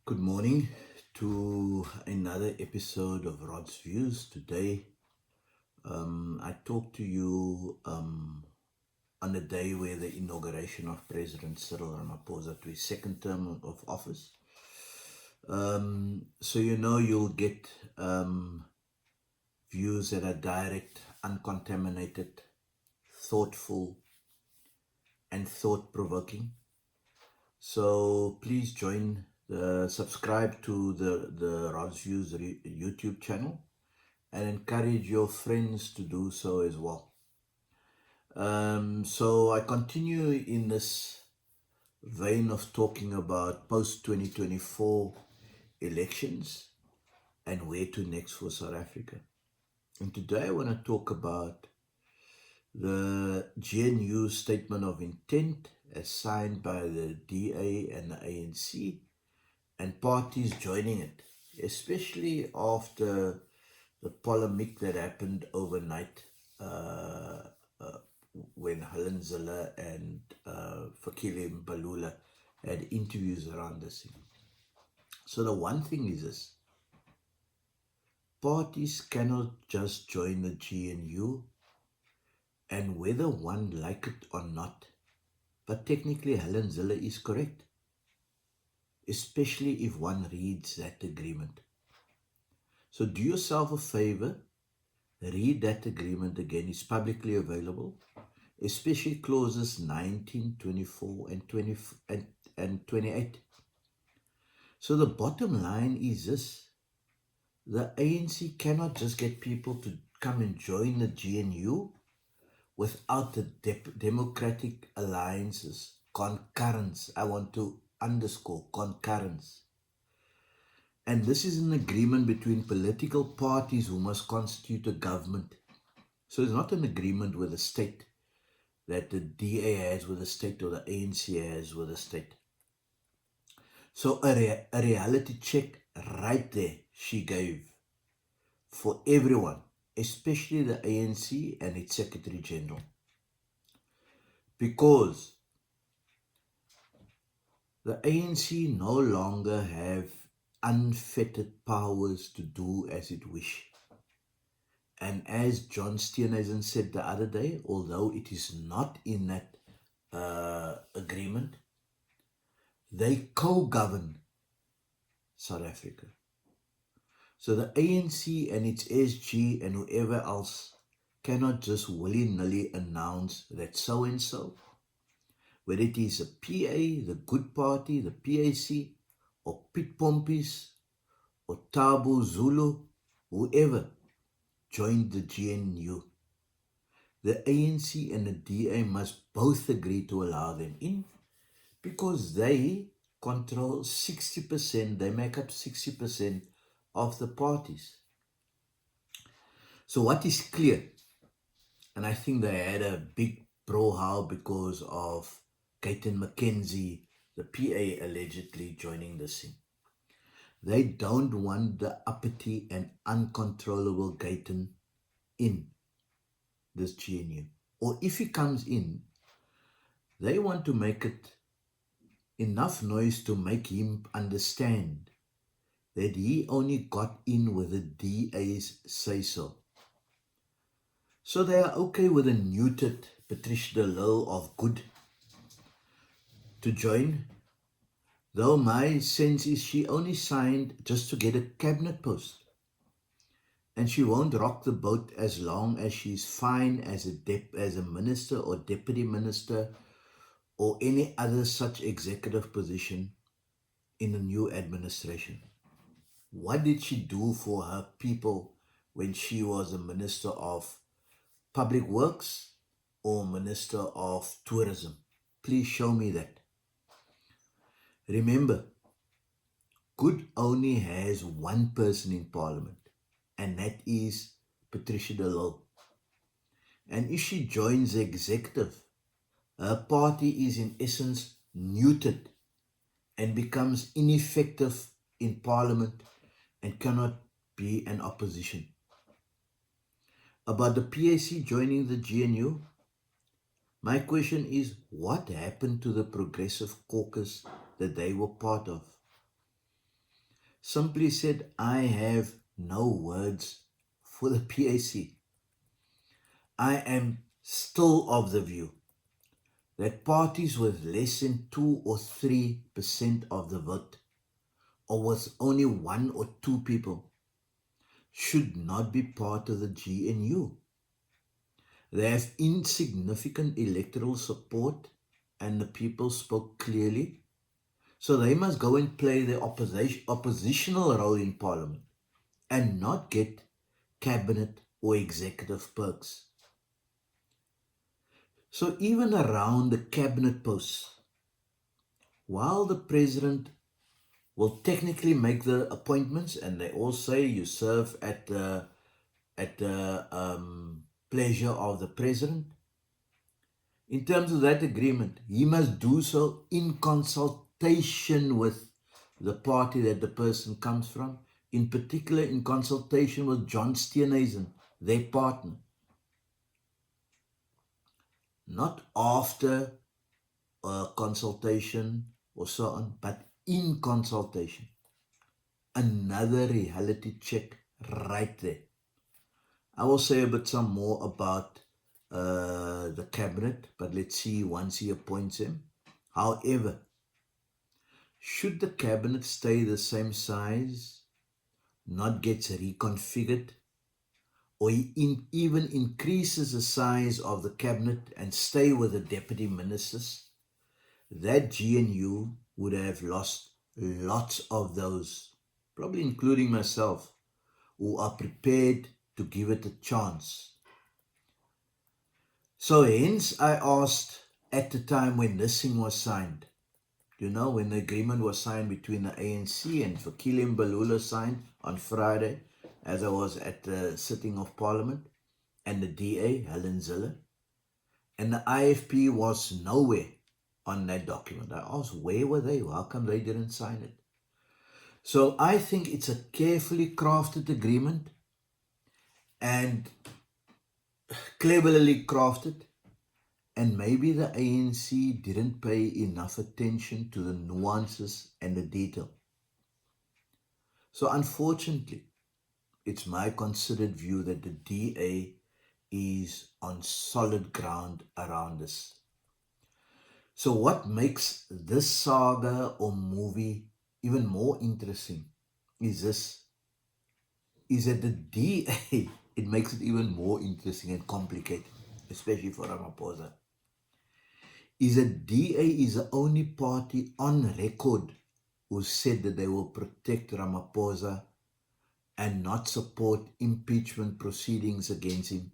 Good morning to another episode of Rod's Views. Today, I talk to you on the day where the inauguration of President Cyril Ramaphosa to his second term of office. So you'll get views that are direct, uncontaminated, thoughtful, and thought-provoking. So please subscribe to the Rod's Views YouTube channel and encourage your friends to do so as well. So I continue in this vein of talking about post 2024 elections and where to next for South Africa. And today I want to talk about the GNU statement of intent as signed by the DA and the ANC and parties joining it, especially after the polemic that happened overnight when Helen Zille and Fakile Mbalula had interviews around this thing. So the one thing is this: parties cannot just join the GNU, and whether one like it or not, but technically Helen Zille is correct, especially if one reads that agreement. So do yourself a favor, read that agreement again. It's publicly available, especially clauses 19, 24, and 20 and 28. So the bottom line is this: the ANC cannot just get people to come and join the GNU without the democratic alliances, concurrence. I want to underscore concurrence. And this is an agreement between political parties who must constitute a government. So it's not an agreement with the state that the DA has with the state or the ANC has with the state. So a reality check right there she gave for everyone, especially the ANC and its Secretary General. Because the ANC no longer have unfettered powers to do as it wish. And as John Steenhuisen said the other day, although it is not in that agreement, they co-govern South Africa. So the ANC and its SG and whoever else cannot just willy-nilly announce that so-and-so, whether it is a PA, the Good Party, the PAC, or Pit Pompis, or Tabu Zulu, whoever joined the GNU. The ANC and the DA must both agree to allow them in because they control 60%, they make up 60% of the parties. So what is clear, and I think they had a big brouhaha because of Gayton McKenzie, the PA allegedly joining the scene. They don't want the uppity and uncontrollable Gayton in this GNU. Or if he comes in, they want to make it enough noise to make him understand that he only got in with the DA's say-so. So they are okay with a neutered Patricia de Lille of good to join, though my sense is she only signed just to get a cabinet post. And she won't rock the boat as long as she's fine as a minister or deputy minister or any other such executive position in a new administration. What did she do for her people when she was a minister of public works or minister of tourism? Please show me that. Remember, Good only has one person in parliament, and that is Patricia de Lille. And if she joins the executive, her party is in essence neutered and becomes ineffective in parliament and cannot be an opposition. About the PAC joining the GNU, my question is, what happened to the Progressive Caucus that they were part of? simply said, I have no words for the PAC. I am still of the view that parties with less than 2 or 3% of the vote, or with only 1 or 2 people, should not be part of the GNU. They have insignificant electoral support and the people spoke clearly, so they must go and play their oppositional role in parliament and not get cabinet or executive perks. So even around the cabinet posts, while the president will technically make the appointments, and they all say you serve at the pleasure of the president. In terms of that agreement, he must do so in consultation with the party that the person comes from, in particular in consultation with John Steenhuisen, their partner. Not after a consultation or so on, but in consultation. Another reality check right there. I will say a bit some more about the cabinet, but let's see once he appoints him. However, should the cabinet stay the same size, not get reconfigured, or he even increases the size of the cabinet and stay with the deputy ministers, that GNU would have lost lots of those, probably including myself, who are prepared to give it a chance. So hence I asked at the time when this thing was signed, when the agreement was signed between the ANC and Fikile Mbalula signed on Friday, as I was at the sitting of Parliament, and the DA, Helen Zille, and the IFP was nowhere on that document. I asked, where were they? How come they didn't sign it? So I think it's a carefully crafted agreement and cleverly crafted, and maybe the ANC didn't pay enough attention to the nuances and the detail. So unfortunately, it's my considered view that the DA is on solid ground around this. So what makes this saga or movie even more interesting is that the DA, it makes it even more interesting and complicated, especially for Ramaphosa, is that DA is the only party on record who said that they will protect Ramaphosa and not support impeachment proceedings against him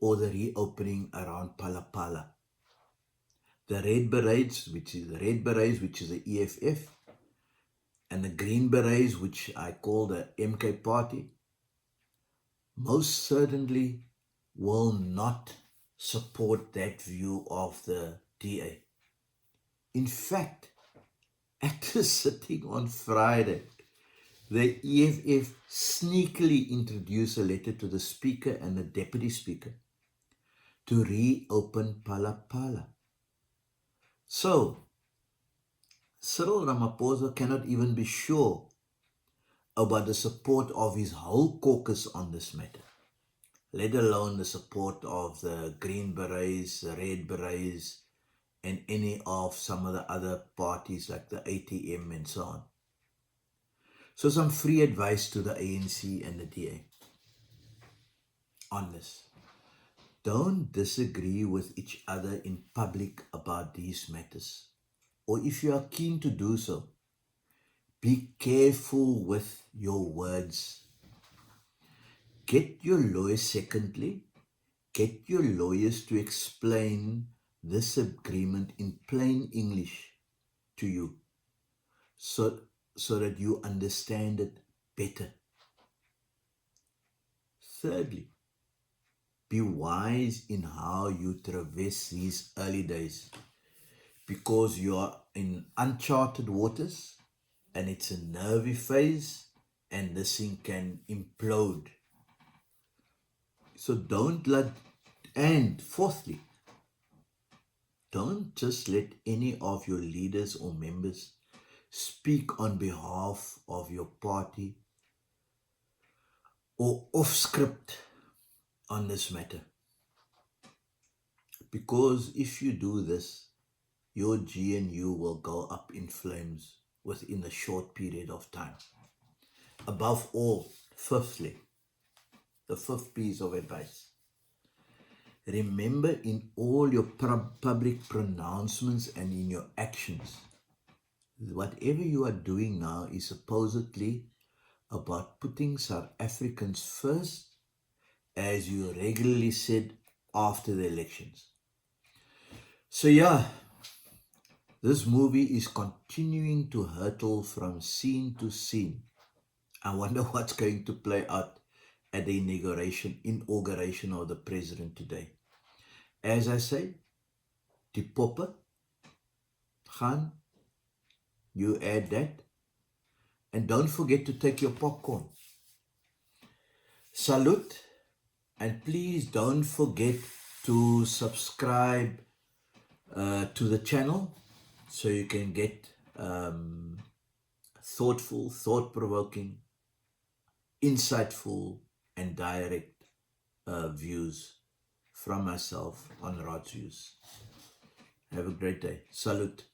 or the reopening around Palapala. The Red Berets, which is the EFF, and the Green Berets, which I call the MK Party, most certainly will not support that view of the DA. In fact, at the sitting on Friday, the EFF sneakily introduced a letter to the Speaker and the Deputy Speaker to reopen Palapala. So, Cyril Ramaphosa cannot even be sure about the support of his whole caucus on this matter, let alone the support of the Green Berets, the Red Berets, and any of some of the other parties like the ATM and so on. So some free advice to the ANC and the DA on this. Don't disagree with each other in public about these matters. Or if you are keen to do so, be careful with your words. Get your lawyers to explain this agreement in plain English to you so that you understand it better. Thirdly, be wise in how you traverse these early days, because you are in uncharted waters and it's a nervy phase and this thing can implode. So and fourthly, don't just let any of your leaders or members speak on behalf of your party or off script on this matter. Because if you do this, your GNU will go up in flames within a short period of time. Above all, fifthly, the fifth piece of advice. Remember in all your public pronouncements and in your actions, whatever you are doing now is supposedly about putting South Africans first, as you regularly said after the elections. So yeah, this movie is continuing to hurtle from scene to scene. I wonder what's going to play out at the inauguration of the president today. As I say, die poppe gaan, you add that, and don't forget to take your popcorn. Salute, and please don't forget to subscribe to the channel so you can get thoughtful, thought-provoking, insightful, and direct views from myself on Rod's views. Have a great day. Salute.